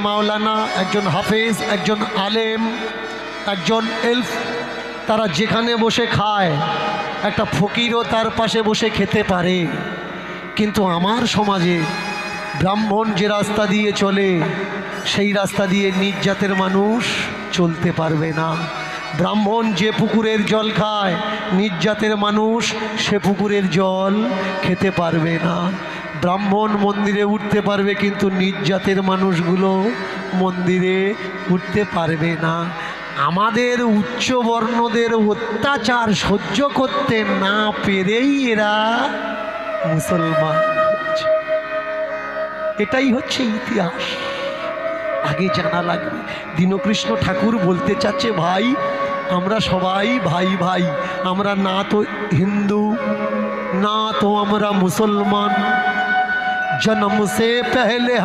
মাওলানা, একজন হাফেজ, একজন আলেম, একজন এলফ, তারা যেখানে বসে খায় একটা ফকিরও তার পাশে বসে খেতে পারে। কিন্তু আমার সমাজে ব্রাহ্মণ যে রাস্তা দিয়ে চলে সেই রাস্তা দিয়ে নিজ জাতের মানুষ চলতে পারবে না। ব্রাহ্মণ যে পুকুরের জল খায় নিজ জাতের মানুষ সে পুকুরের জল খেতে পারবে না। ব্রাহ্মণ মন্দিরে উঠতে পারবে কিন্তু নিজ জাতের মানুষগুলো মন্দিরে উঠতে পারবে না। আমাদের উচ্চ বর্ণদের অত্যাচার সহ্য করতে না পেরেই এরা মুসলমান হচ্ছে। এটাই হচ্ছে ইতিহাস, আগে জানা লাগবে। দীনকৃষ্ণ ঠাকুর বলতে চাচ্ছে, ভাই আমরা সবাই ভাই ভাই, আমরা না তো হিন্দু না তো আমরা মুসলমান। জন্ম সে পহলে